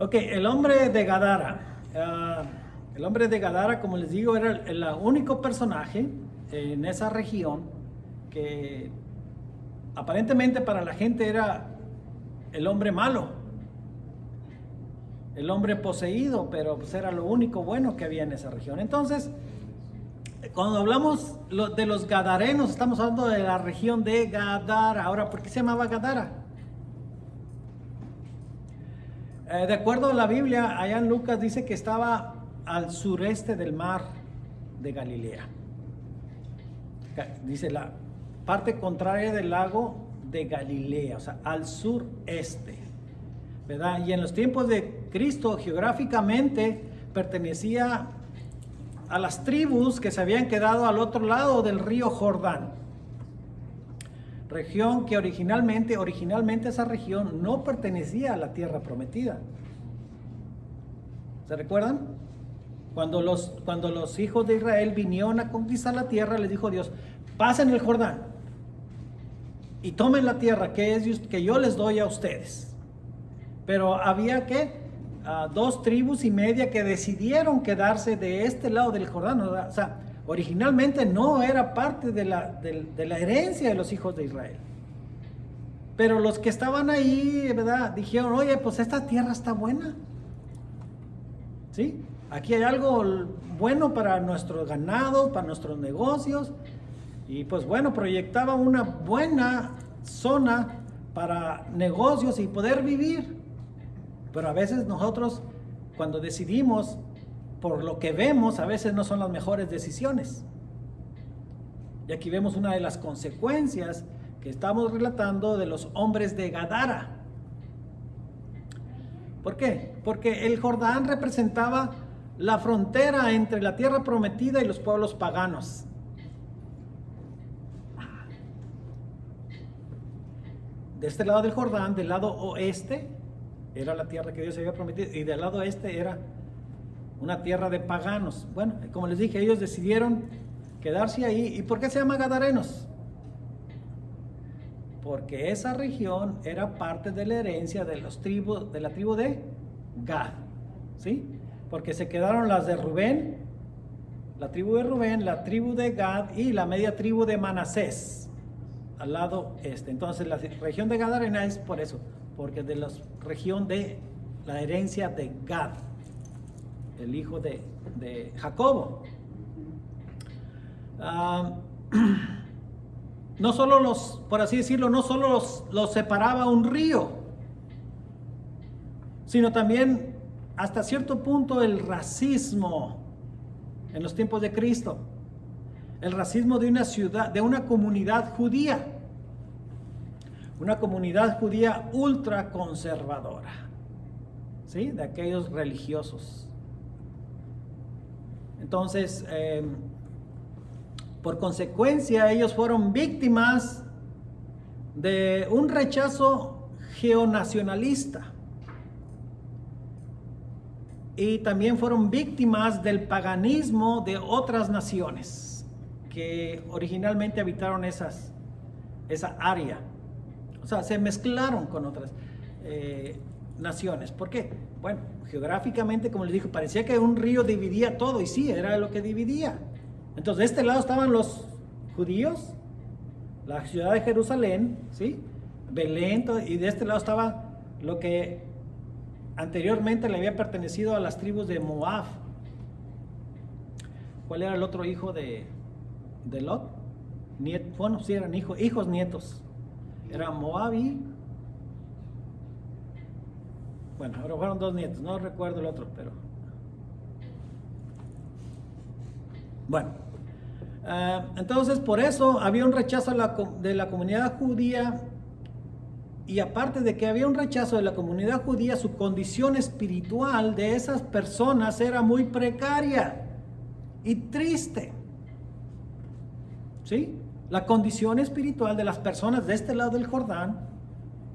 Ok, el hombre de Gadara. El hombre de Gadara, como les digo, era el único personaje en esa región que aparentemente para la gente era el hombre malo, el hombre poseído, pero pues era lo único bueno que había en esa región. Entonces, cuando hablamos de los gadarenos, estamos hablando de la región de Gadara. Ahora, ¿por qué se llamaba Gadara? De acuerdo a la Biblia, allá en Lucas dice que estaba al sureste del mar de Galilea. Dice la parte contraria del lago de Galilea, o sea, al sureste, ¿verdad? Y en los tiempos de Cristo, geográficamente, pertenecía a las tribus que se habían quedado al otro lado del río Jordán. Región que originalmente esa región no pertenecía a la tierra prometida. ¿Se recuerdan? Cuando los hijos de Israel vinieron a conquistar la tierra, les dijo Dios: pasen el Jordán y tomen la tierra que yo les doy a ustedes. Pero había dos tribus y media que decidieron quedarse de este lado del Jordán. O sea, originalmente no era parte de la herencia de los hijos de Israel. Pero los que estaban ahí, ¿verdad?, dijeron: oye, pues esta tierra está buena. ¿Sí? Aquí hay algo bueno para nuestros ganados, para nuestros negocios. Y pues bueno, proyectaba una buena zona para negocios y poder vivir. Pero a veces nosotros, cuando decidimos por lo que vemos, a veces no son las mejores decisiones. Y aquí vemos una de las consecuencias que estamos relatando de los hombres de Gadara. ¿Por qué? Porque el Jordán representaba la frontera entre la tierra prometida y los pueblos paganos. De este lado del Jordán, del lado oeste, era la tierra que Dios había prometido, y del lado este era una tierra de paganos. Bueno, como les dije, ellos decidieron quedarse ahí. ¿Y por qué se llama Gadarenos? Porque esa región era parte de la herencia de la tribu de Gad, ¿sí? Porque se quedaron las de Rubén, la tribu de Rubén, la tribu de Gad y la media tribu de Manasés, al lado este. Entonces la región de Gadarena es por eso, porque es de la región de la herencia de Gad, el hijo de Jacobo. No solo por así decirlo, no solo los separaba un río, sino también hasta cierto punto el racismo en los tiempos de Cristo. El racismo de una ciudad, de una comunidad judía. Una comunidad judía ultra conservadora, ¿sí? De aquellos religiosos. Entonces, por consecuencia, ellos fueron víctimas de un rechazo geonacionalista. Y también fueron víctimas del paganismo de otras naciones que originalmente habitaron esa área. O sea, se mezclaron con otras naciones. ¿Por qué? Bueno, geográficamente, como les dije, parecía que un río dividía todo, y sí, era lo que dividía. Entonces, de este lado estaban los judíos, la ciudad de Jerusalén, ¿sí? Belén, y de este lado estaba lo que anteriormente le había pertenecido a las tribus de Moab. ¿Cuál era el otro hijo de Lot? Bueno, sí, eran hijos nietos. Era Moab y... bueno, ahora fueron dos nietos, no recuerdo el otro, pero... bueno, entonces por eso había un rechazo de la comunidad judía, y aparte de que había un rechazo de la comunidad judía, su condición espiritual de esas personas era muy precaria y triste, ¿sí? La condición espiritual de las personas de este lado del Jordán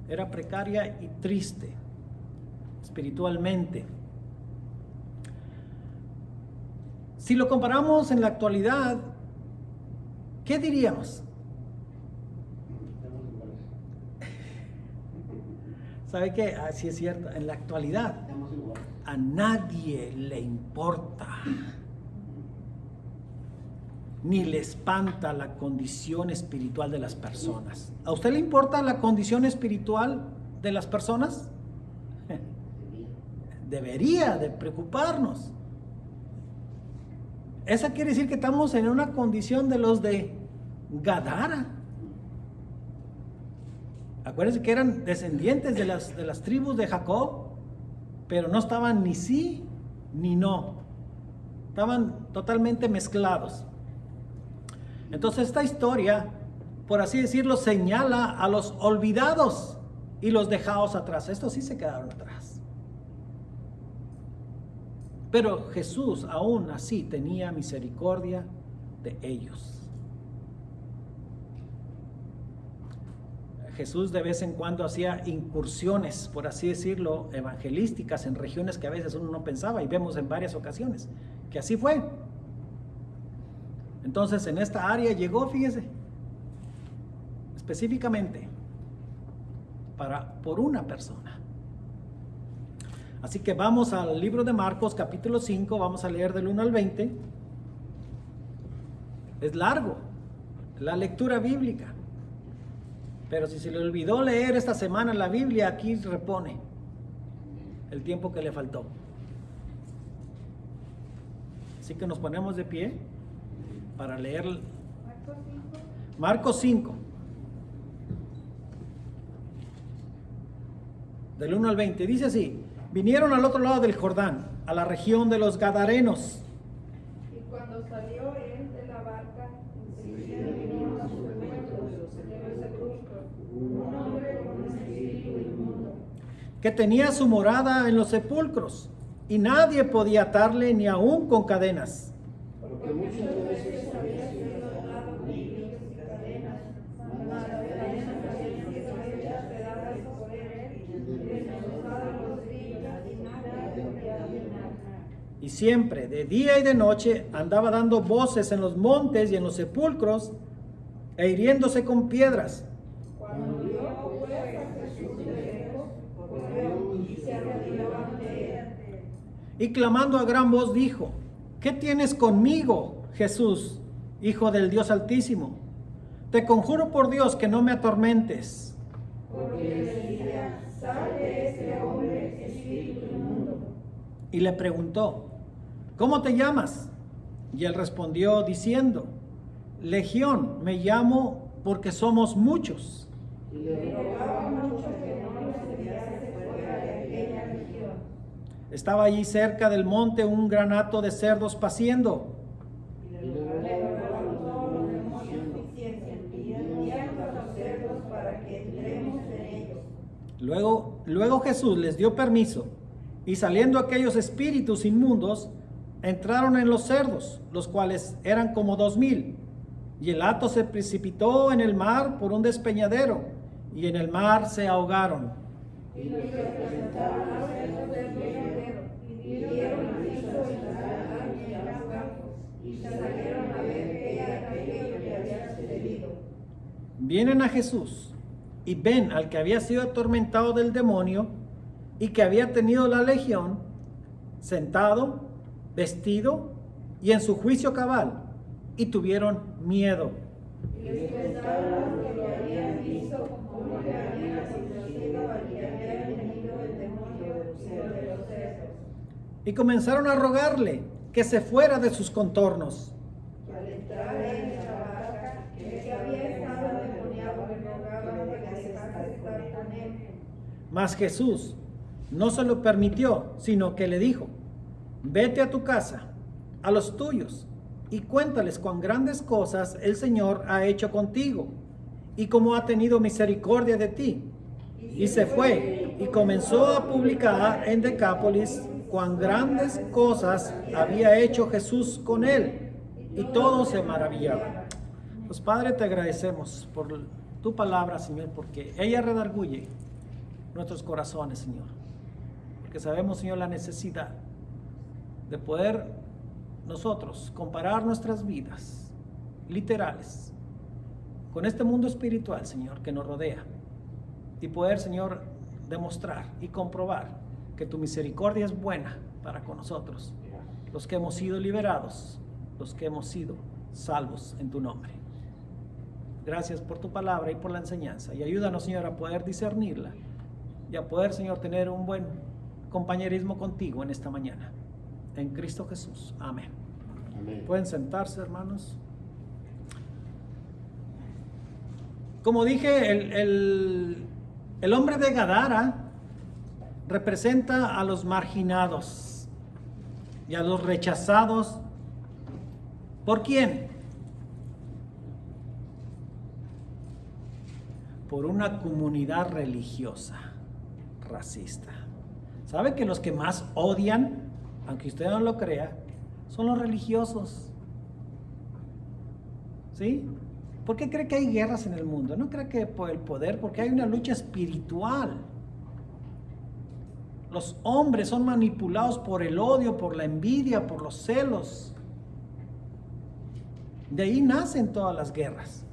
era precaria y triste espiritualmente. Si lo comparamos en la actualidad, ¿qué diríamos? ¿Sabe qué? Sí es cierto, en la actualidad a nadie le importa, ni le espanta la condición espiritual de las personas. ¿A usted le importa la condición espiritual de las personas? Debería de preocuparnos. Esa quiere decir que estamos en una condición de los de Gadara. Acuérdense que eran descendientes de las tribus de Jacob, pero no estaban ni sí ni no. Estaban totalmente mezclados. Entonces esta historia, por así decirlo, señala a los olvidados y los dejados atrás. Estos sí se quedaron atrás. Pero Jesús aún así tenía misericordia de ellos. Jesús de vez en cuando hacía incursiones, por así decirlo, evangelísticas en regiones que a veces uno no pensaba, y vemos en varias ocasiones que así fue. Entonces en esta área llegó, fíjese, específicamente por una persona. Así que vamos al libro de Marcos, capítulo 5, vamos a leer del 1 al 20. Es largo, la lectura bíblica. Pero si se le olvidó leer esta semana la Biblia, aquí repone el tiempo que le faltó. Así que nos ponemos de pie para leer Marcos 5, del 1 al 20. Dice así: vinieron al otro lado del Jordán, a la región de los Gadarenos. Y cuando salió él de la barca, enseguida vinieron a su encuentro de los sepulcros un hombre con un espíritu inmundo, que tenía su morada en los sepulcros, y nadie podía atarle ni aun con cadenas. porque muchas veces había sido atado con grillos y cadenas, mas las cadenas habían sido pedadas por él, y desmenuzados los grillos, y nadie podía dominar. Y siempre, de día y de noche, andaba dando voces en los montes y en los sepulcros, e hiriéndose con piedras. Cuando vio pues a Jesús de lejos, corrió y se arrodilló ante él. Y clamando a gran voz dijo: ¿qué tienes conmigo, Jesús, Hijo del Dios Altísimo? Te conjuro por Dios que no me atormentes. Porque decía: sal de este hombre, espíritu inmundo. Y le preguntó: ¿cómo te llamas? Y él respondió diciendo: Legión me llamo, porque somos muchos. Y le rogaba mucho que no los enviase fuera de aquella región. Estaba allí cerca del monte un gran hato de cerdos paciendo. Le rogaban todos los demonios enviando a los cerdos para que entremos en ellos. Luego Jesús les dio permiso, y saliendo aquellos espíritus inmundos, entraron en los cerdos, los cuales eran como 2000. Y el hato se precipitó en el mar por un despeñadero, y en el mar se ahogaron. Y los que presentaban a cerdos del despeñadero, y dieron aviso en la ciudad y en los campos, y salieron a ver qué era aquello que había sucedido. Vienen a Jesús y ven al que había sido atormentado del demonio y que había tenido la legión, sentado, vestido y en su juicio cabal, y tuvieron miedo. Y les contaron lo que lo habían visto, cómo le habían acontecido al que había venido el demonio de los cerdos. Y comenzaron a rogarle que se fuera de sus contornos. Y al entrar en la barca, el que había estado endemoniado le rogaba que dejase estar con él. Mas Jesús no se lo permitió, sino que le dijo: vete a tu casa, a los tuyos, y cuéntales cuán grandes cosas el Señor ha hecho contigo, y cómo ha tenido misericordia de ti. Y se fue, y comenzó a publicar en Decápolis cuán grandes cosas había hecho Jesús con él, y todos se maravillaban. Pues Padre, te agradecemos por tu palabra, Señor, porque ella redarguye nuestros corazones, Señor, porque sabemos, Señor, la necesidad de poder nosotros comparar nuestras vidas literales con este mundo espiritual, Señor, que nos rodea, y poder, Señor, demostrar y comprobar que tu misericordia es buena para con nosotros, los que hemos sido liberados, los que hemos sido salvos en tu nombre. Gracias por tu palabra y por la enseñanza, y ayúdanos, Señor, a poder discernirla y a poder, Señor, tener un buen compañerismo contigo en esta mañana. En Cristo Jesús. Amén. Amén. Pueden sentarse, hermanos. Como dije, el hombre de Gadara representa a los marginados y a los rechazados. ¿Por quién? Por una comunidad religiosa, racista. ¿Sabe que los que más odian, aunque usted no lo crea, son los religiosos? ¿Sí? ¿Por qué cree que hay guerras en el mundo? No cree que por el poder, porque hay una lucha espiritual. Los hombres son manipulados por el odio, por la envidia, por los celos. De ahí nacen todas las guerras.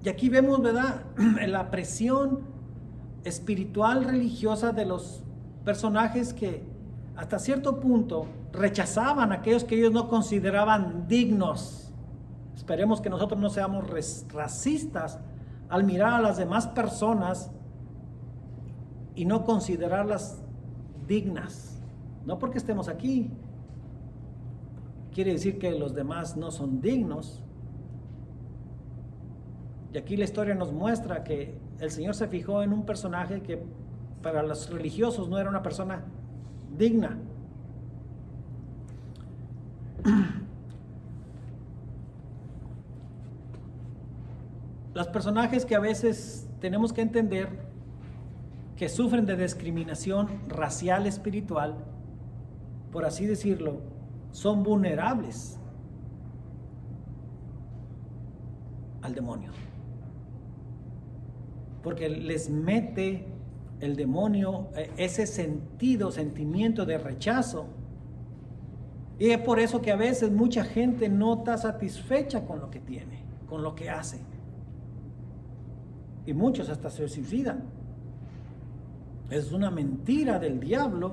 Y aquí vemos, ¿verdad?, la presión espiritual religiosa de los personajes que hasta cierto punto rechazaban a aquellos que ellos no consideraban dignos. Esperemos que nosotros no seamos racistas al mirar a las demás personas y no considerarlas dignas. No porque estemos aquí quiere decir que los demás no son dignos. Y aquí la historia nos muestra que el Señor se fijó en un personaje que para los religiosos no era una persona digna. Los personajes que a veces tenemos que entender que sufren de discriminación racial espiritual, por así decirlo, son vulnerables al demonio. Porque les mete el demonio ese sentimiento de rechazo. Y es por eso que a veces mucha gente no está satisfecha con lo que tiene, con lo que hace. Y muchos hasta se suicidan. Es una mentira del diablo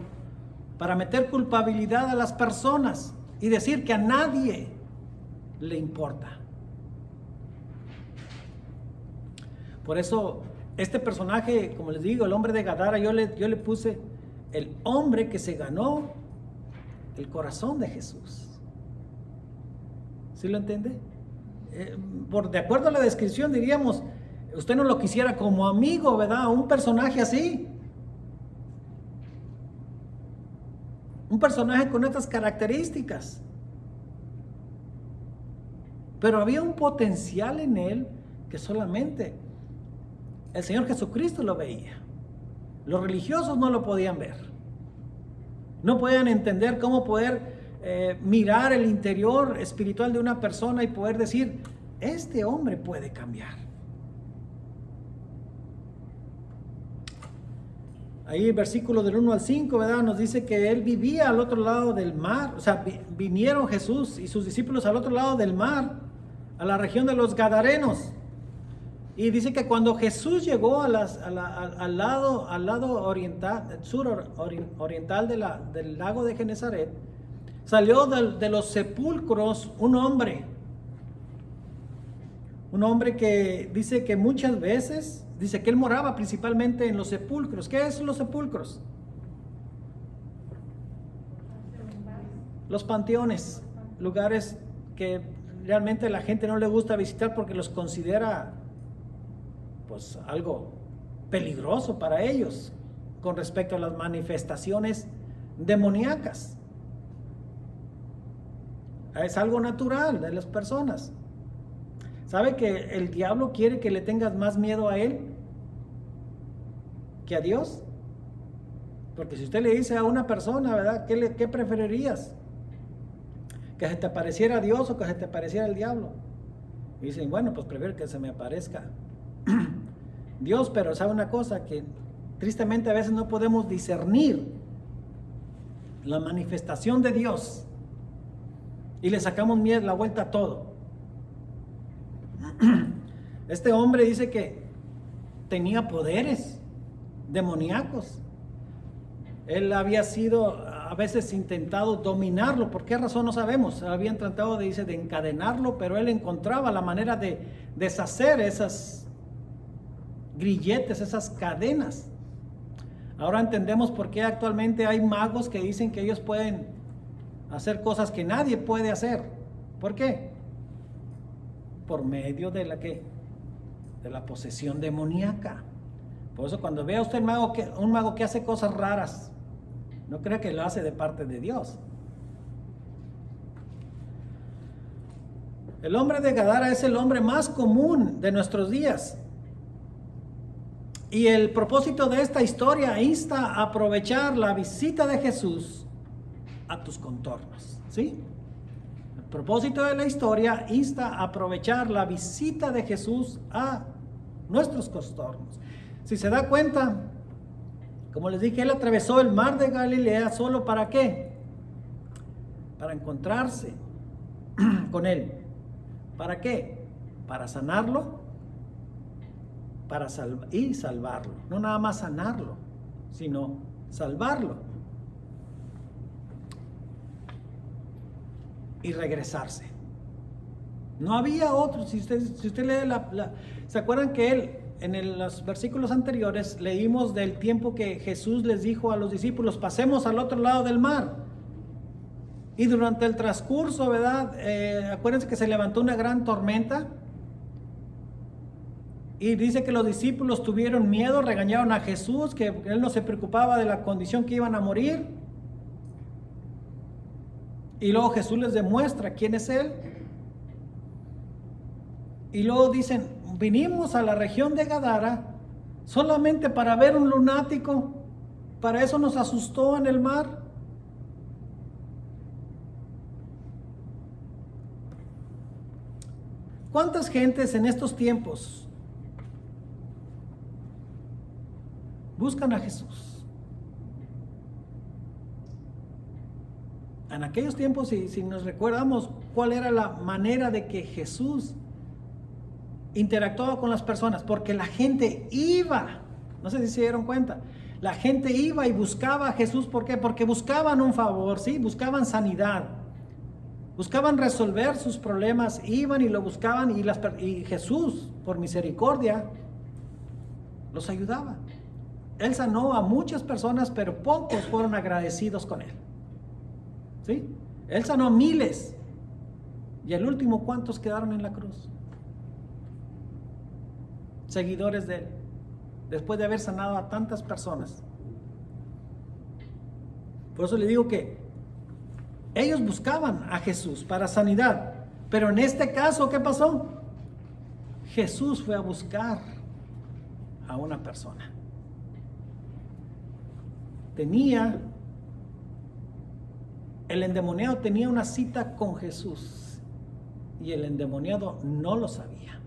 para meter culpabilidad a las personas y decir que a nadie le importa. Por eso este personaje, como les digo, el hombre de Gadara, yo le puse el hombre que se ganó el corazón de Jesús. ¿Sí lo entiende? De acuerdo a la descripción diríamos, usted no lo quisiera como amigo, ¿verdad? Un personaje así. Un personaje con estas características. Pero había un potencial en él que solamente el Señor Jesucristo lo veía. Los religiosos no lo podían ver. No podían entender cómo poder mirar el interior espiritual de una persona y poder decir, este hombre puede cambiar. Ahí el versículo del 1 al 5, ¿verdad?, nos dice que él vivía al otro lado del mar. O sea, vinieron Jesús y sus discípulos al otro lado del mar, a la región de los Gadarenos. Y dice que cuando Jesús llegó al lado oriental, oriental del lago de Genesaret, salió de los sepulcros un hombre que dice que muchas veces, dice que él moraba principalmente en los sepulcros. ¿Qué es los sepulcros? Los panteones, lugares que realmente la gente no le gusta visitar porque los considera pues algo peligroso para ellos con respecto a las manifestaciones demoníacas. Es algo natural de las personas. ¿Sabe que el diablo quiere que le tengas más miedo a él que a Dios? Porque si usted le dice a una persona, ¿verdad?, ¿qué preferirías? ¿Que se te apareciera Dios o que se te apareciera el diablo? Y dicen, bueno, pues prefiero que se me aparezca Dios. Pero sabe una cosa, que tristemente a veces no podemos discernir la manifestación de Dios y le sacamos la vuelta a todo. Este hombre dice que tenía poderes. demoníacos. Él había sido a veces intentado dominarlo. ¿Por qué razón? No sabemos. Habían tratado, dice, de encadenarlo, pero él encontraba la manera de deshacer esas grilletes, esas cadenas. Ahora entendemos por qué actualmente hay magos que dicen que ellos pueden hacer cosas que nadie puede hacer. ¿Por qué? Por medio de la posesión demoníaca. Por eso cuando vea usted un mago que hace cosas raras, no crea que lo hace de parte de Dios. El hombre de Gadara es el hombre más común de nuestros días. Y el propósito de esta historia insta a aprovechar la visita de Jesús a tus contornos, ¿sí? El propósito de la historia insta a aprovechar la visita de Jesús a nuestros contornos. Si se da cuenta, como les dije, él atravesó el mar de Galilea solo ¿para qué? Para encontrarse con él. ¿Para qué? Para sanarlo, y salvarlo. No nada más sanarlo, sino salvarlo. Y regresarse. No había otro. Si usted lee ¿se acuerdan que él, en los versículos anteriores, leímos del tiempo que Jesús les dijo a los discípulos, pasemos al otro lado del mar? Y durante el transcurso, ¿verdad? Acuérdense que se levantó una gran tormenta. Y dice que los discípulos tuvieron miedo, regañaron a Jesús, que él no se preocupaba de la condición que iban a morir. Y luego Jesús les demuestra quién es él. Y luego dicen, vinimos a la región de Gadara solamente para ver un lunático. Para eso nos asustó en el mar. ¿Cuántas gentes en estos tiempos buscan a Jesús? En aquellos tiempos, si nos recordamos cuál era la manera de que Jesús interactuaba con las personas, porque la gente iba, no sé si se dieron cuenta, la gente iba y buscaba a Jesús. ¿Por qué? Porque buscaban un favor, ¿sí? Buscaban sanidad, buscaban resolver sus problemas, iban y lo buscaban, y Jesús, por misericordia, los ayudaba. Él sanó a muchas personas, pero pocos fueron agradecidos con él. ¿Sí? Él sanó a miles. Y al último, ¿cuántos quedaron en la cruz? Seguidores de él. Después de haber sanado a tantas personas. Por eso le digo que ellos buscaban a Jesús para sanidad. Pero en este caso, ¿qué pasó? Jesús fue a buscar a una persona. El endemoniado tenía una cita con Jesús y el endemoniado no lo sabía.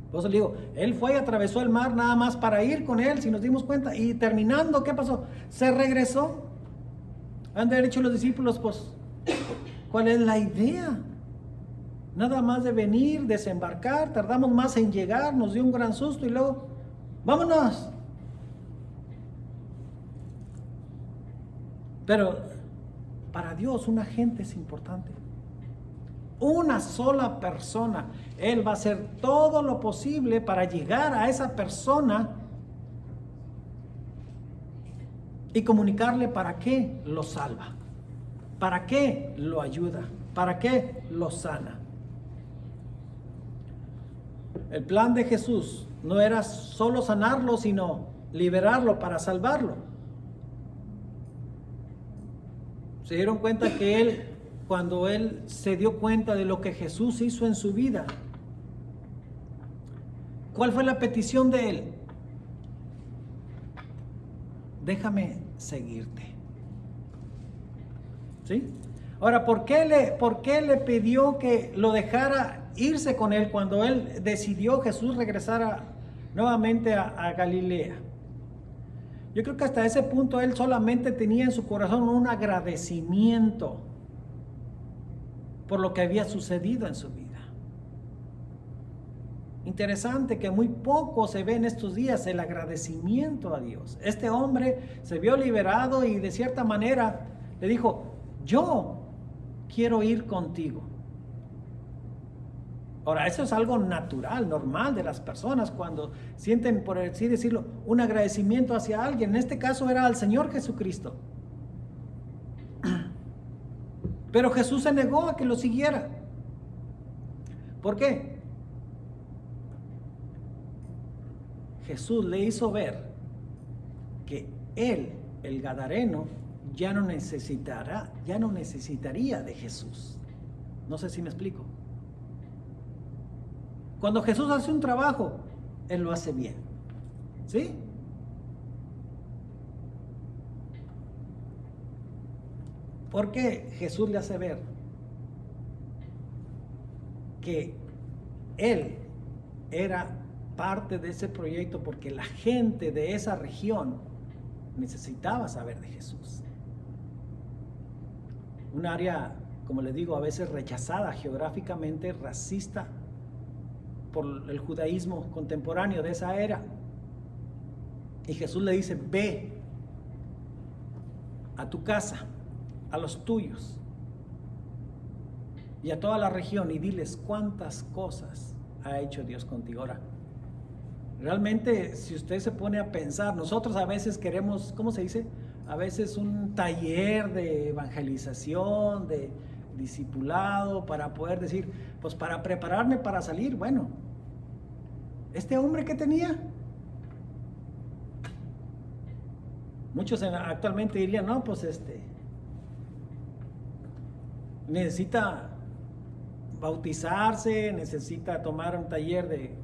Por eso le digo, él fue y atravesó el mar nada más para ir con él, si nos dimos cuenta, y terminando, ¿qué pasó? Se regresó. Han de haber dicho los discípulos, pues, ¿cuál es la idea? Nada más de venir, desembarcar, tardamos más en llegar, nos dio un gran susto y luego, ¡vámonos! Pero para Dios una gente es importante. Una sola persona. Él va a hacer todo lo posible para llegar a esa persona y comunicarle para qué lo salva, para qué lo ayuda, para qué lo sana. El plan de Jesús no era solo sanarlo, sino liberarlo para salvarlo. Se dieron cuenta que cuando él se dio cuenta de lo que Jesús hizo en su vida, ¿cuál fue la petición de él? Déjame seguirte. ¿Sí? Ahora, ¿por qué le pidió que lo dejara irse con él cuando él decidió Jesús regresar nuevamente a Galilea? Yo creo que hasta ese punto él solamente tenía en su corazón un agradecimiento por lo que había sucedido en su vida. Interesante que muy poco se ve en estos días el agradecimiento a Dios. Este hombre se vio liberado y de cierta manera le dijo, yo quiero ir contigo. Ahora, eso es algo natural, normal de las personas cuando sienten, por así decirlo, un agradecimiento hacia alguien. En este caso era al Señor Jesucristo. Pero Jesús se negó a que lo siguiera. ¿Por qué? Jesús le hizo ver que él, el gadareno, ya no necesitaría de Jesús. No sé si me explico. Cuando Jesús hace un trabajo, él lo hace bien. ¿Sí? ¿Por qué Jesús le hace ver que él era parte de ese proyecto? Porque la gente de esa región necesitaba saber de Jesús. Un área, como les digo, a veces rechazada geográficamente, racista por el judaísmo contemporáneo de esa era. Y Jesús le dice, ve a tu casa, a los tuyos y a toda la región y diles cuántas cosas ha hecho Dios contigo. Ahora, realmente, si usted se pone a pensar, nosotros a veces queremos, ¿cómo se dice? A veces un taller de evangelización, de discipulado, para poder decir, pues para prepararme para salir. Bueno, este hombre que tenía, muchos actualmente dirían, no, pues necesita bautizarse, necesita tomar un taller de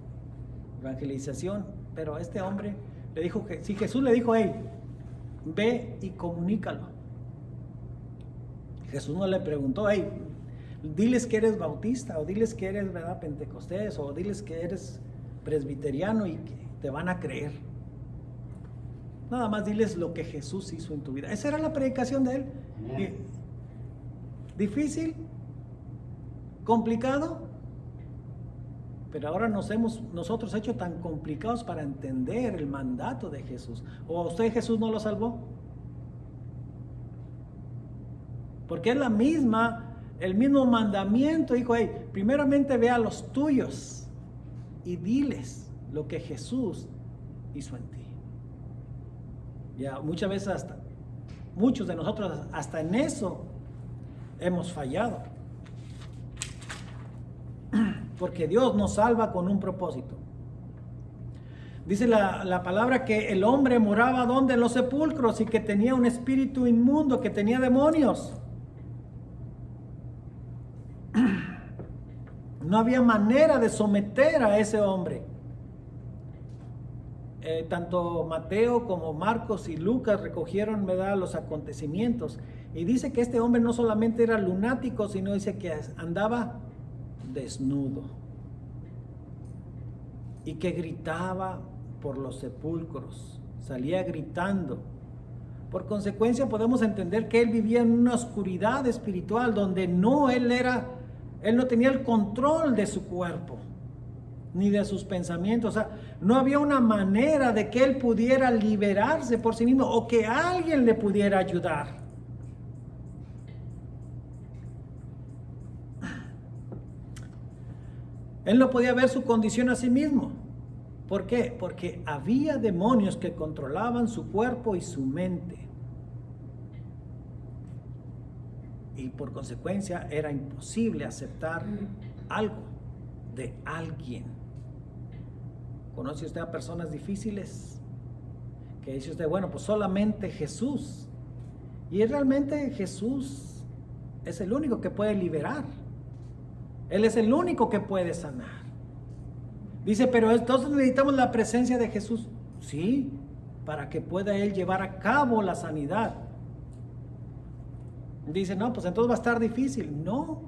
evangelización, pero este hombre le dijo que, si Jesús le dijo, hey, ve y comunícalo. Jesús no le preguntó, hey, diles que eres bautista, o diles que eres, ¿verdad?, pentecostés, o diles que eres presbiteriano y que te van a creer. Nada más diles lo que Jesús hizo en tu vida. Esa era la predicación de él. Difícil, complicado, pero ahora nosotros hecho tan complicados para entender el mandato de Jesús. ¿O a usted Jesús no lo salvó? Porque es el mismo mandamiento. Dijo, hey, primeramente ve a los tuyos y diles lo que Jesús hizo en ti. Ya muchas veces muchos de nosotros hasta en eso hemos fallado. Porque Dios nos salva con un propósito. Dice la palabra que el hombre moraba donde, en los sepulcros, y que tenía un espíritu inmundo, que tenía demonios. No había manera de someter a ese hombre. Tanto Mateo como Marcos y Lucas recogieron, ¿verdad?, los acontecimientos. Y dice que este hombre no solamente era lunático, sino dice que andaba desnudo. Y que gritaba por los sepulcros. Salía gritando. Por consecuencia podemos entender que él vivía en una oscuridad espiritual donde él no tenía el control de su cuerpo ni de sus pensamientos. O sea, no había una manera de que él pudiera liberarse por sí mismo o que alguien le pudiera ayudar. Él no podía ver su condición a sí mismo. ¿Por qué? Porque había demonios que controlaban su cuerpo y su mente. Y por consecuencia era imposible aceptar algo de alguien. ¿Conoce usted a personas difíciles? Que dice usted, bueno, pues solamente Jesús. Y realmente Jesús es el único que puede liberar. Él es el único que puede sanar. Dice, pero entonces necesitamos la presencia de Jesús. Sí, para que pueda Él llevar a cabo la sanidad. Dice, no, pues entonces va a estar difícil. No,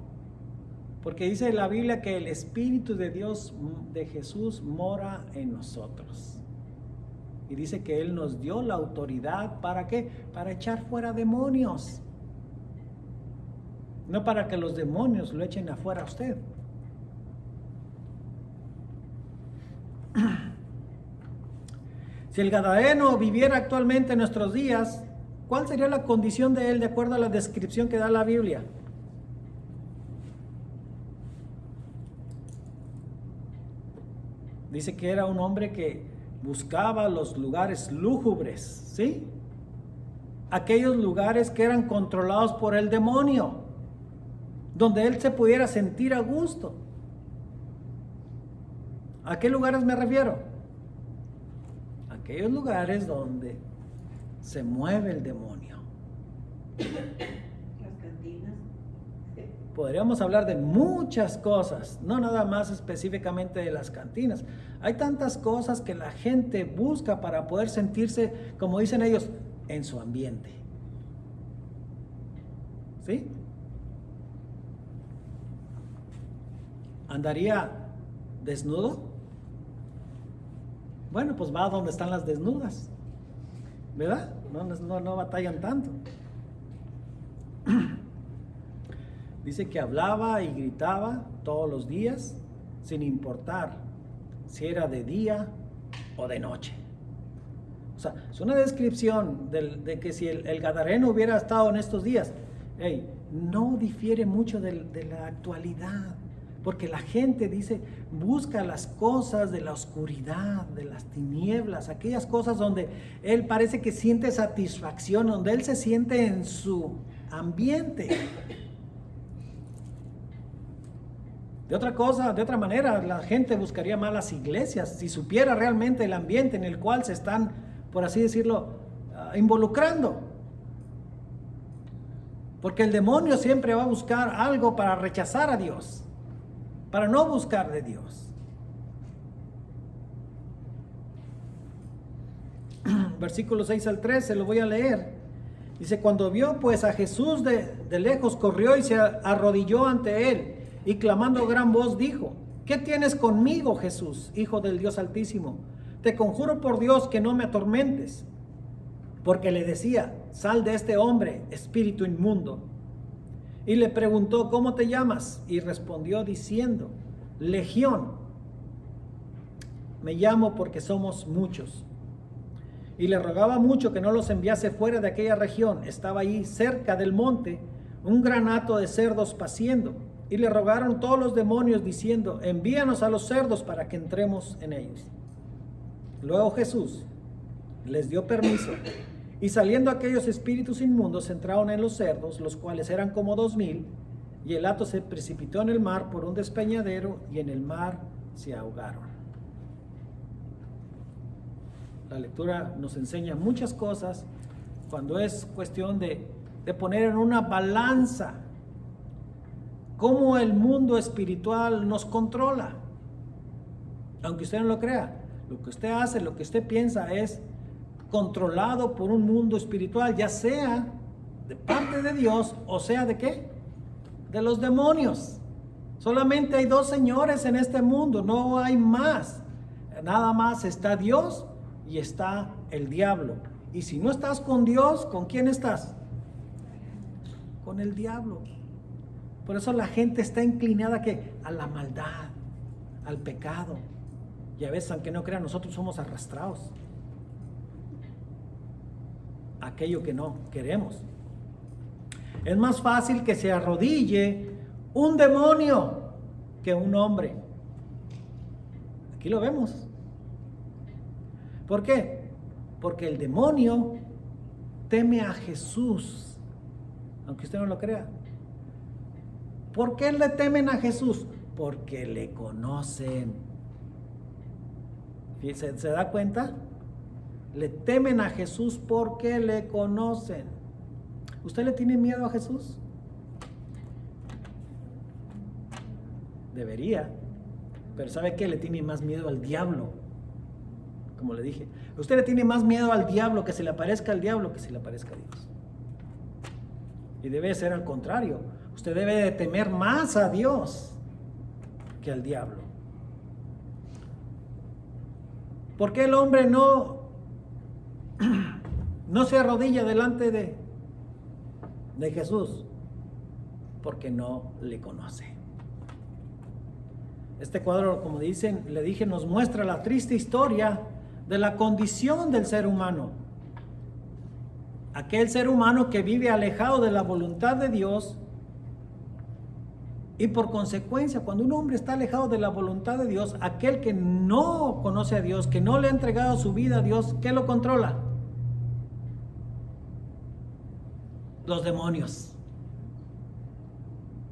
porque dice la Biblia que el Espíritu de Dios, de Jesús, mora en nosotros. Y dice que Él nos dio la autoridad, ¿para qué? Para echar fuera demonios. No para que los demonios lo echen afuera a usted. Si el gadareno viviera actualmente en nuestros días, ¿cuál sería la condición de él de acuerdo a la descripción que da la Biblia? Dice que era un hombre que buscaba los lugares lúgubres, ¿sí? Aquellos lugares que eran controlados por el demonio, donde él se pudiera sentir a gusto. ¿A qué lugares me refiero? Aquellos lugares donde se mueve el demonio. Las cantinas. Podríamos hablar de muchas cosas, no nada más específicamente de las cantinas. Hay tantas cosas que la gente busca para poder sentirse, como dicen ellos, en su ambiente. ¿Sí? ¿Andaría desnudo? Bueno, pues va a donde están las desnudas, ¿verdad? No batallan tanto. Dice que hablaba y gritaba todos los días, sin importar si era de día o de noche. O sea, es una descripción de que si el gadareno hubiera estado en estos días, no difiere mucho de la actualidad. Porque la gente dice, busca las cosas de la oscuridad, de las tinieblas, aquellas cosas donde él parece que siente satisfacción, donde él se siente en su ambiente. De otra manera, la gente buscaría más las iglesias, si supiera realmente el ambiente en el cual se están, por así decirlo, involucrando. Porque el demonio siempre va a buscar algo para rechazar a Dios, para no buscar de Dios. Versículo 6 al 13, lo voy a leer. Dice, cuando vio pues a Jesús de lejos, corrió y se arrodilló ante él, y clamando a gran voz dijo, ¿qué tienes conmigo, Jesús, Hijo del Dios Altísimo? Te conjuro por Dios que no me atormentes. Porque le decía, sal de este hombre, espíritu inmundo. Y le preguntó, ¿cómo te llamas? Y respondió diciendo, Legión. Me llamo porque somos muchos. Y le rogaba mucho que no los enviase fuera de aquella región. Estaba allí cerca del monte un gran hato de cerdos paciendo. Y le rogaron todos los demonios diciendo, envíanos a los cerdos para que entremos en ellos. Luego Jesús les dio permiso. Y saliendo aquellos espíritus inmundos entraron en los cerdos, los cuales eran como 2000, y el hato se precipitó en el mar por un despeñadero, y en el mar se ahogaron. La lectura nos enseña muchas cosas cuando es cuestión de poner en una balanza cómo el mundo espiritual nos controla. Aunque usted no lo crea, lo que usted hace, lo que usted piensa es controlado por un mundo espiritual, ya sea de parte de Dios o sea de ¿qué? De los demonios. Solamente hay dos señores en este mundo, no hay más. Nada más está Dios y está el diablo. Y si no estás con Dios, ¿con quién estás? Con el diablo. Por eso la gente está inclinada a la maldad, al pecado. Y a veces, aunque no crean, nosotros somos arrastrados aquello que no queremos. Es más fácil que se arrodille un demonio que un hombre. Aquí lo vemos. ¿Por qué? Porque el demonio teme a Jesús, aunque usted no lo crea. ¿Por qué le temen a Jesús? Porque le conocen. ¿Se da cuenta? Le temen a Jesús porque le conocen. ¿Usted le tiene miedo a Jesús? Debería. Pero ¿sabe qué? Le tiene más miedo al diablo. Como le dije, usted le tiene más miedo al diablo, que se le aparezca al diablo, que se le aparezca a Dios. Y debe ser al contrario. Usted debe de temer más a Dios que al diablo. ¿Por qué el hombre no se arrodilla delante de Jesús? Porque no le conoce. Este cuadro, como le dije, nos muestra la triste historia de la condición del ser humano. Aquel ser humano que vive alejado de la voluntad de Dios. Y por consecuencia, cuando un hombre está alejado de la voluntad de Dios, aquel que no conoce a Dios, que no le ha entregado su vida a Dios, ¿qué lo controla? Los demonios.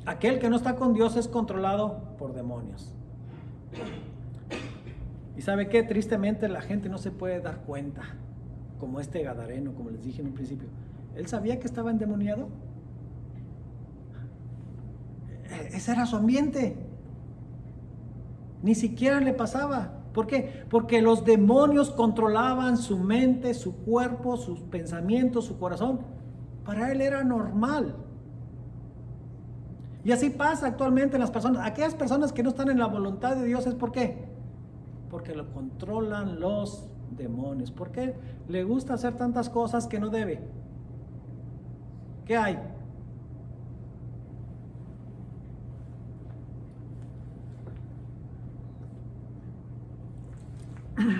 Aquel que no está con Dios es controlado por demonios. ¿Y sabe qué? Tristemente la gente no se puede dar cuenta, como este gadareno, como les dije en un principio. ¿Él sabía que estaba endemoniado? Ese era su ambiente. Ni siquiera le pasaba. ¿Por qué? Porque los demonios controlaban su mente, su cuerpo, sus pensamientos, su corazón. Para él era normal. Y así pasa actualmente en las personas. Aquellas personas que no están en la voluntad de Dios, ¿es por qué? Porque lo controlan los demonios. ¿Por qué le gusta hacer tantas cosas que no debe? ¿Qué hay?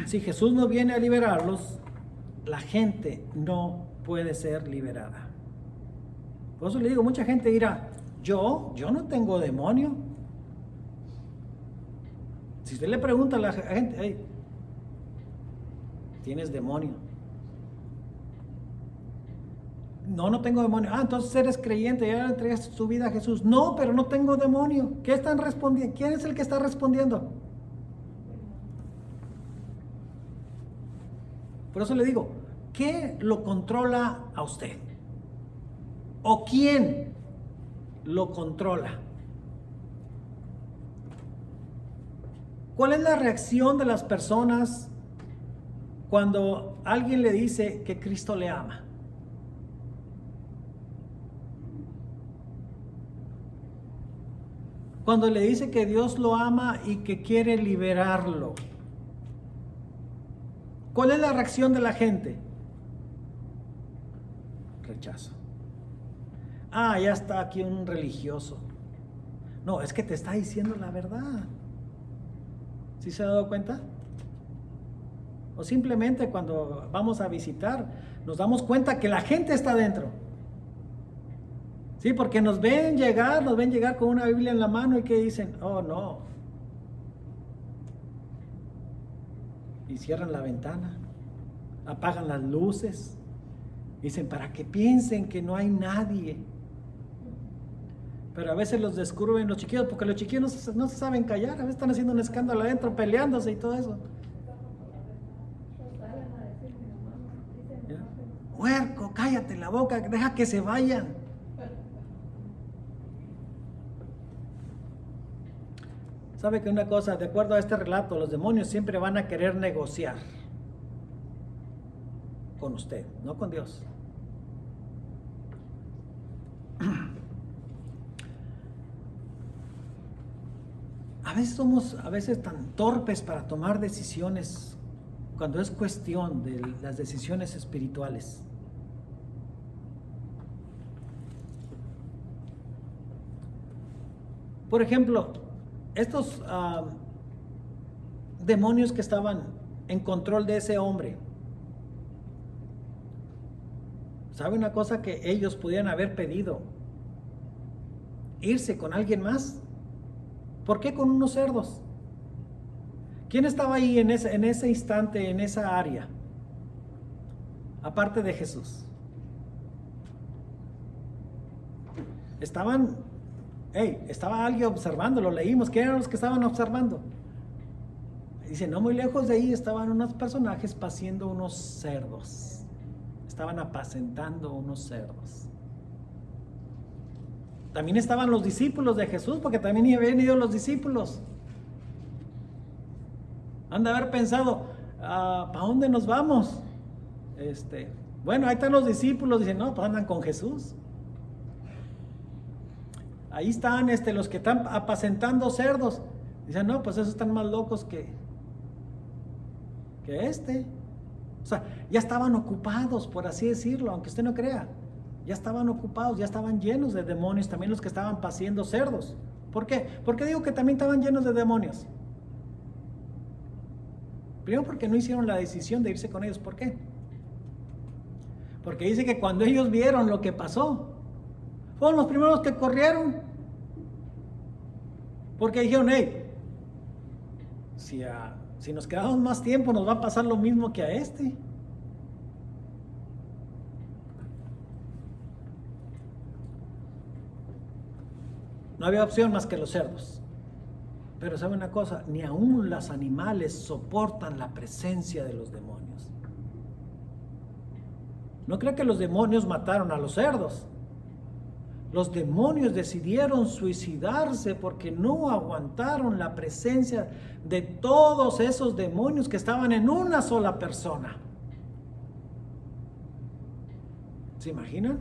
Si Jesús no viene a liberarlos, la gente no puede ser liberada. Por eso le digo, mucha gente dirá, yo no tengo demonio. Si usted le pregunta a la gente, hey, ¿tienes demonio? No tengo demonio. Ah, entonces eres creyente, ya le entregaste tu vida a Jesús. No, pero no tengo demonio. ¿Qué están respondiendo? ¿Quién es el que está respondiendo? Por eso le digo, ¿qué lo controla a usted? ¿O quién lo controla? ¿Cuál es la reacción de las personas cuando alguien le dice que Cristo le ama? Cuando le dice que Dios lo ama y que quiere liberarlo. ¿Cuál es la reacción de la gente? Rechazo. Ah, ya está aquí un religioso. No, es que te está diciendo la verdad. ¿Sí se ha dado cuenta? O simplemente cuando vamos a visitar, nos damos cuenta que la gente está dentro. Sí, porque nos ven llegar con una Biblia en la mano y que dicen, oh no. Y cierran la ventana, apagan las luces, dicen para que piensen que no hay nadie. Pero a veces los descubren los chiquillos, porque los chiquillos no se saben callar, a veces están haciendo un escándalo adentro, peleándose y todo eso. ¿Ya? Huerco, cállate la boca, deja que se vayan. ¿Sabe que una cosa? De acuerdo a este relato, los demonios siempre van a querer negociar con usted, no con Dios. A veces somos tan torpes para tomar decisiones cuando es cuestión de las decisiones espirituales. Por ejemplo, estos demonios que estaban en control de ese hombre, ¿sabe una cosa que ellos pudieran haber pedido? Irse con alguien más. ¿Por qué con unos cerdos? ¿Quién estaba ahí en ese instante, en esa área? Aparte de Jesús. Estaba alguien observando, lo leímos. ¿Quién eran los que estaban observando? Dice, no muy lejos de ahí estaban unos personajes paciendo unos cerdos. Estaban apacentando unos cerdos. También estaban los discípulos de Jesús, porque también habían ido los discípulos. Han de haber pensado, ¿para dónde nos vamos? Bueno, ahí están los discípulos, dicen, no, pues andan con Jesús. Ahí están los que están apacentando cerdos. Dicen, no, pues esos están más locos que O sea, ya estaban ocupados, por así decirlo, aunque usted no crea. Ya estaban ocupados, ya estaban llenos de demonios, también los que estaban paciendo cerdos. ¿Por qué? ¿Por qué digo que también estaban llenos de demonios? Primero porque no hicieron la decisión de irse con ellos. ¿Por qué? Porque dice que cuando ellos vieron lo que pasó, fueron los primeros que corrieron. Porque dijeron, hey, si nos quedamos más tiempo nos va a pasar lo mismo que a este. No había opción más que los cerdos. Pero ¿sabe una cosa? Ni aún los animales soportan la presencia de los demonios. No creo que los demonios mataron a los cerdos. Los demonios decidieron suicidarse porque no aguantaron la presencia de todos esos demonios que estaban en una sola persona. ¿Se imaginan?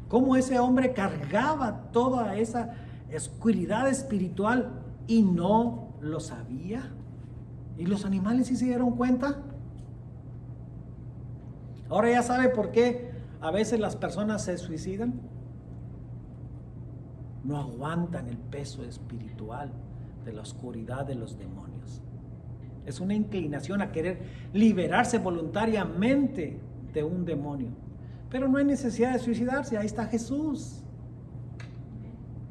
Cómo ese hombre cargaba toda esa oscuridad espiritual y no lo sabía. ¿Y los animales sí se dieron cuenta? Ahora ya sabe por qué a veces las personas se suicidan. No aguantan el peso espiritual de la oscuridad de los demonios. Es una inclinación a querer liberarse voluntariamente de un demonio. Pero no hay necesidad de suicidarse, ahí está Jesús.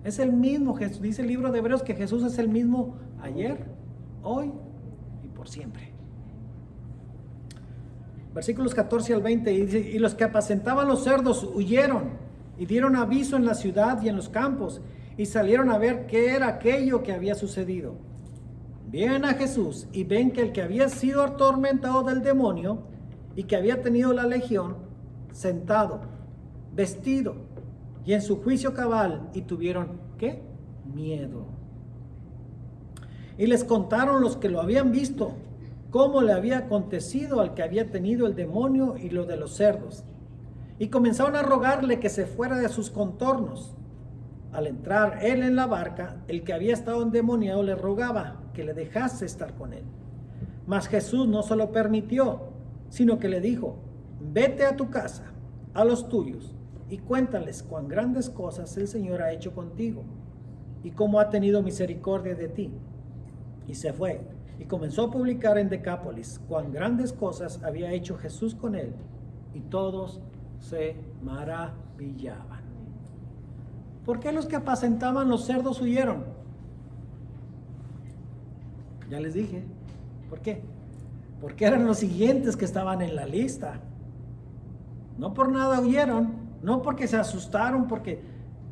Es el mismo Jesús, dice el libro de Hebreos que Jesús es el mismo ayer, hoy y por siempre. Versículos 14 al 20 dice, y los que apacentaban los cerdos huyeron y dieron aviso en la ciudad y en los campos y salieron a ver qué era aquello que había sucedido. Vienen a Jesús y ven que el que había sido atormentado del demonio y que había tenido la legión, sentado, vestido y en su juicio cabal, y tuvieron, ¿qué? Miedo. Y les contaron los que lo habían visto, cómo le había acontecido al que había tenido el demonio y lo de los cerdos. Y comenzaron a rogarle que se fuera de sus contornos. Al entrar él en la barca, el que había estado endemoniado le rogaba que le dejase estar con él. Mas Jesús no se lo permitió, sino que le dijo, vete a tu casa, a los tuyos, y cuéntales cuán grandes cosas el Señor ha hecho contigo, y cómo ha tenido misericordia de ti. Y se fue, y comenzó a publicar en Decápolis cuán grandes cosas había hecho Jesús con él, y todos se maravillaban. ¿Por qué los que apacentaban los cerdos huyeron? Ya les dije. ¿Por qué? Porque eran los siguientes que estaban en la lista. No por nada huyeron, no porque se asustaron, porque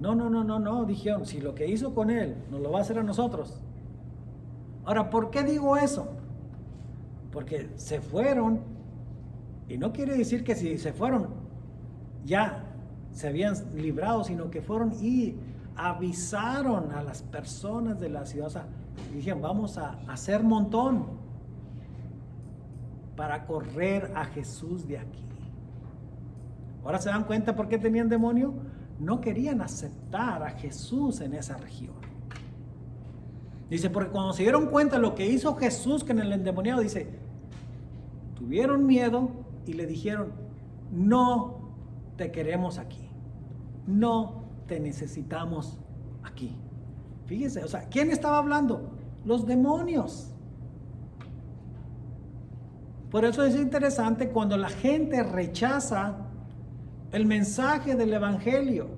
no, dijeron, si lo que hizo con él nos lo va a hacer a nosotros. Ahora, ¿por qué digo eso? Porque se fueron, y no quiere decir que si se fueron ya se habían librado, sino que fueron y avisaron a las personas de la ciudad. O sea, dijeron, vamos a hacer montón para correr a Jesús de aquí. Ahora se dan cuenta por qué tenían demonio. No querían aceptar a Jesús en esa región. Dice, porque cuando se dieron cuenta de lo que hizo Jesús con el endemoniado, dice, tuvieron miedo y le dijeron, no te queremos aquí, no te necesitamos aquí. Fíjense, o sea, ¿quién estaba hablando? Los demonios. Por eso es interesante cuando la gente rechaza el mensaje del evangelio.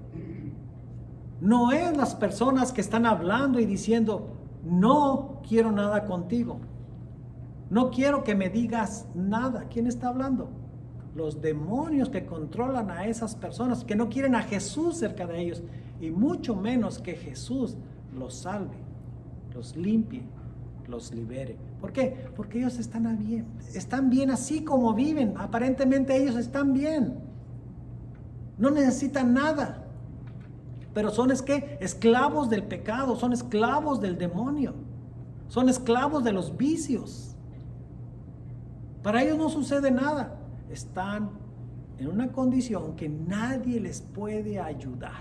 No es las personas que están hablando y diciendo, no quiero nada contigo, no quiero que me digas nada. ¿Quién está hablando? Los demonios que controlan a esas personas, que no quieren a Jesús cerca de ellos, y mucho menos que Jesús los salve, los limpie, los libere. ¿Por qué? Porque ellos están bien así como viven. Aparentemente ellos están bien, no necesitan nada, pero son esclavos del pecado, son esclavos del demonio, son esclavos de los vicios. Para ellos no sucede nada. Están en una condición que nadie les puede ayudar.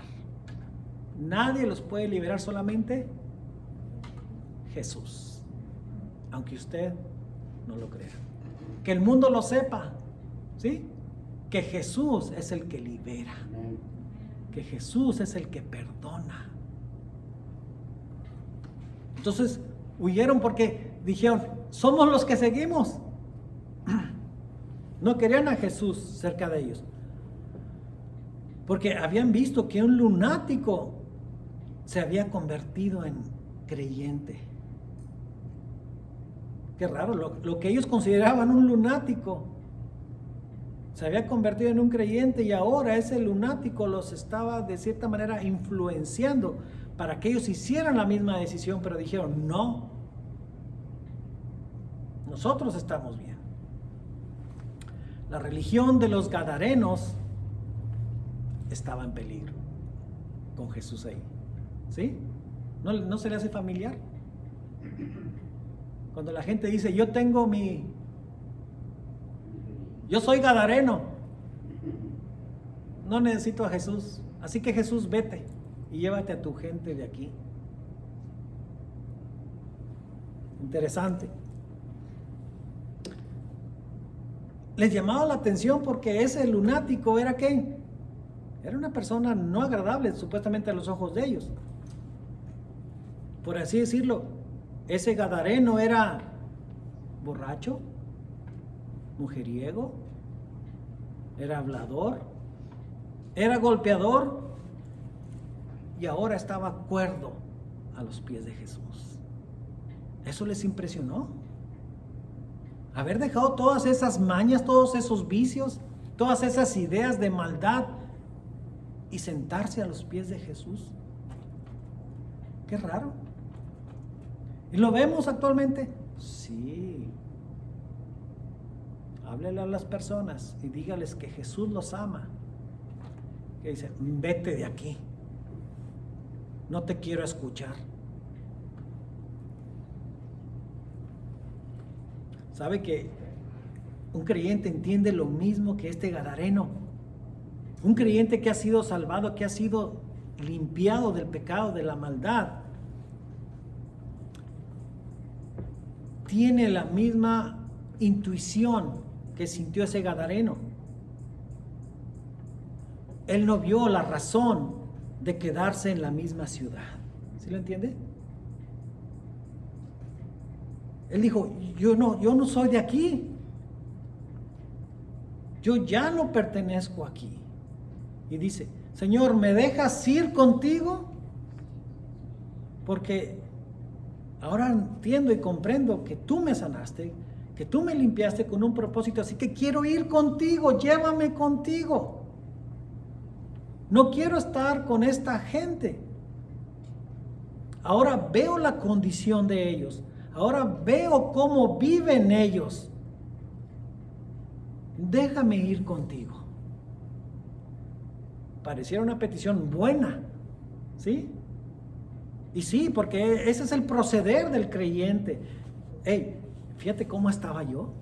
Nadie los puede liberar, solamente Jesús. Aunque usted no lo crea. Que el mundo lo sepa, ¿sí? Que Jesús es el que libera. Que Jesús es el que perdona. Entonces huyeron porque dijeron, somos los que seguimos. No querían a Jesús cerca de ellos. Porque habían visto que un lunático se había convertido en creyente. Qué raro, lo que ellos consideraban un lunático se había convertido en un creyente, y ahora ese lunático los estaba de cierta manera influenciando para que ellos hicieran la misma decisión, pero dijeron: no, nosotros estamos bien. La religión de los gadarenos estaba en peligro con Jesús ahí. ¿Sí? ¿No se le hace familiar? Cuando la gente dice: yo soy gadareno, no necesito a Jesús, así que Jesús, vete y llévate a tu gente de aquí. Interesante. Les llamaba la atención porque ese lunático era ¿qué? Era una persona no agradable supuestamente a los ojos de ellos. Por así decirlo, ese gadareno era borracho, mujeriego, era hablador, era golpeador, y ahora estaba cuerdo a los pies de Jesús. Eso les impresionó. Haber dejado todas esas mañas, todos esos vicios, todas esas ideas de maldad y sentarse a los pies de Jesús. Qué raro. ¿Y lo vemos actualmente? Sí. Háblele a las personas y dígales que Jesús los ama. Que dice: vete de aquí, no te quiero escuchar. ¿Sabe que un creyente entiende lo mismo que este gadareno? Un creyente que ha sido salvado, que ha sido limpiado del pecado, de la maldad, tiene la misma intuición que sintió ese gadareno. Él no vio la razón de quedarse en la misma ciudad. ¿Sí lo entiende? Él dijo: yo no soy de aquí. Yo ya no pertenezco aquí. Y dice: Señor, ¿me dejas ir contigo? Porque ahora entiendo y comprendo que tú me sanaste, que tú me limpiaste con un propósito, así que quiero ir contigo, llévame contigo. No quiero estar con esta gente. Ahora veo la condición de ellos. Ahora veo cómo viven ellos. Déjame ir contigo. Pareciera una petición buena, ¿sí? Y sí, porque ese es el proceder del creyente. Hey, fíjate cómo estaba yo.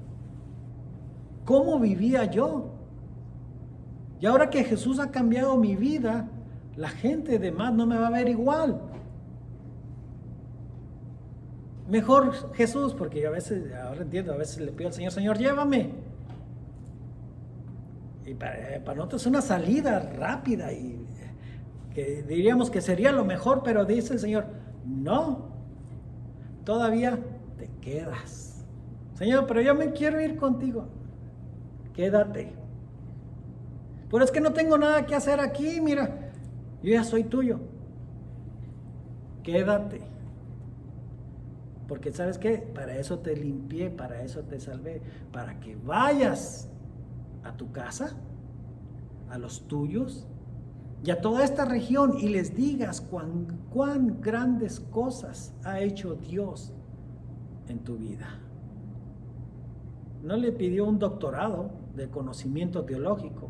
¿Cómo vivía yo? Y ahora que Jesús ha cambiado mi vida, la gente de más no me va a ver igual. Mejor Jesús, porque a veces, ahora entiendo, a veces le pido al Señor: Señor, llévame. Y para nosotros es una salida rápida y que diríamos que sería lo mejor, pero dice el Señor: no, todavía te quedas. Señor, pero yo me quiero ir contigo. Quédate. Pero es que no tengo nada que hacer aquí, mira, yo ya soy tuyo. Quédate. Porque ¿sabes qué? Para eso te limpié, para eso te salvé, para que vayas a tu casa, a los tuyos y a toda esta región y les digas cuán grandes cosas ha hecho Dios en tu vida. No le pidió un doctorado de conocimiento teológico.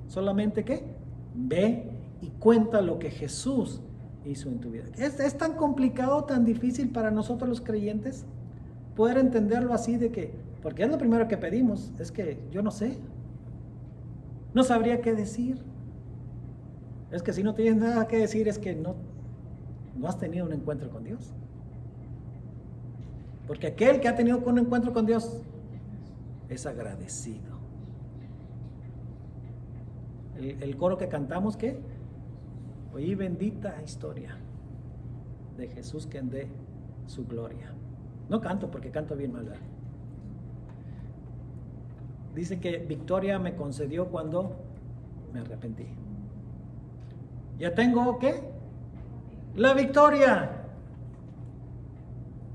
Solamente ¿qué? Ve y cuenta lo que Jesús hizo en tu vida. ¿Es tan complicado, tan difícil para nosotros los creyentes poder entenderlo así de que, porque es lo primero que pedimos, es que yo no sé, no sabría qué decir? Es que si no tienes nada que decir es que no has tenido un encuentro con Dios. Porque aquel que ha tenido un encuentro con Dios es agradecido. El coro que cantamos, ¿qué? Oí bendita historia de Jesús que en dé su gloria. No canto porque canto bien mal, ¿verdad? Dice que victoria me concedió cuando me arrepentí. Ya tengo, ¿qué? La victoria.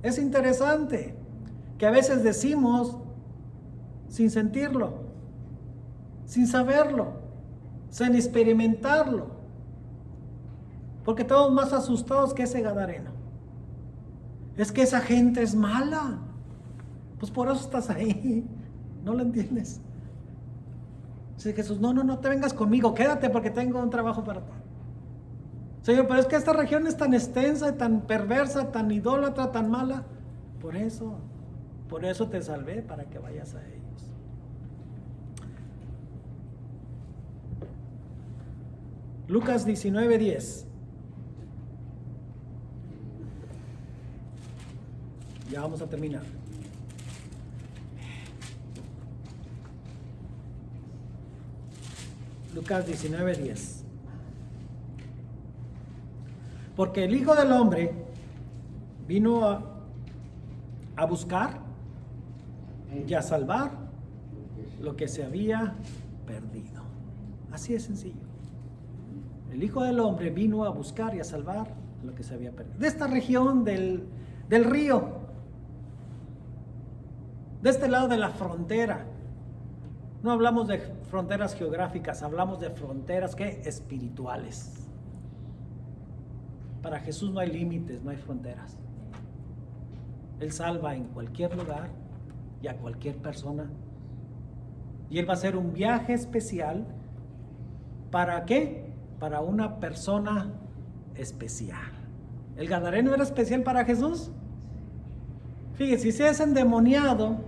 Es interesante que a veces decimos sin sentirlo, sin saberlo, sin experimentarlo, porque estamos más asustados que ese gadareno. Es que esa gente es mala, pues por eso estás ahí. ¿No lo entiendes? Dice Jesús, no te vengas conmigo, quédate porque tengo un trabajo para ti. Señor, pero es que esta región es tan extensa, tan perversa, tan idólatra, tan mala. Por eso te salvé, para que vayas a ellos. Lucas 19:10. Ya vamos a terminar. Lucas 19:10. Porque el Hijo del Hombre vino a buscar y a salvar lo que se había perdido. Así de sencillo. El Hijo del Hombre vino a buscar y a salvar lo que se había perdido. De esta región del río, de este lado de la frontera. No hablamos de fronteras geográficas, hablamos de fronteras ¿qué? Espirituales. Para Jesús no hay límites, no hay fronteras. Él salva en cualquier lugar y a cualquier persona. Y Él va a hacer un viaje especial. ¿Para qué? Para una persona especial. ¿El gadareno era especial para Jesús? Fíjese, si es endemoniado,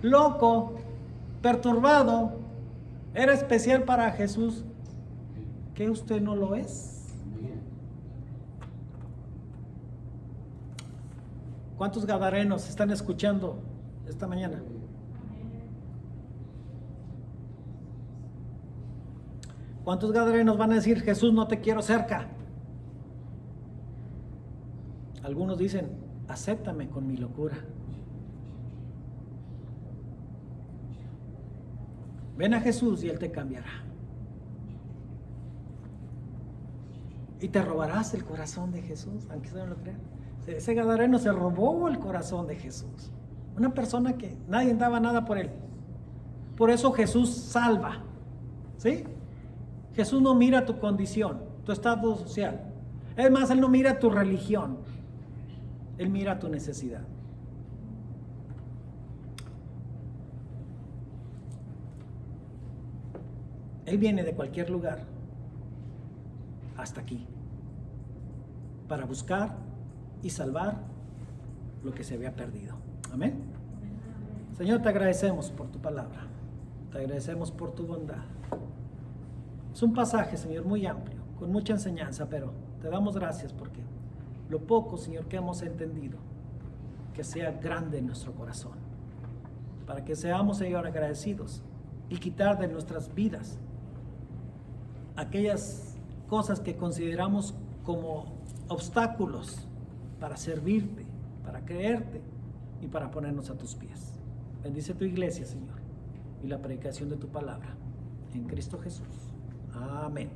loco, perturbado, era especial para Jesús, ¿qué usted no lo es? ¿Cuántos gadarenos están escuchando esta mañana? ¿Cuántos gadarenos van a decir, Jesús, no te quiero cerca? Algunos dicen, acéptame con mi locura. Ven a Jesús y Él te cambiará. Y te robarás el corazón de Jesús, aunque usted no lo crea. Ese gadareno se robó el corazón de Jesús. Una persona que nadie daba nada por él. Por eso Jesús salva. ¿Sí? Jesús no mira tu condición, tu estado social. Es más, Él no mira tu religión. Él mira tu necesidad. Él viene de cualquier lugar hasta aquí para buscar y salvar lo que se había perdido. Amén. Señor, te agradecemos por tu palabra. Te agradecemos por tu bondad. Es un pasaje, Señor, muy amplio, con mucha enseñanza, pero te damos gracias porque lo poco, Señor, que hemos entendido, que sea grande en nuestro corazón, para que seamos, Señor, agradecidos y quitar de nuestras vidas aquellas cosas que consideramos como obstáculos para servirte, para creerte y para ponernos a tus pies. Bendice tu iglesia, Señor, y la predicación de tu palabra. En Cristo Jesús. Amén.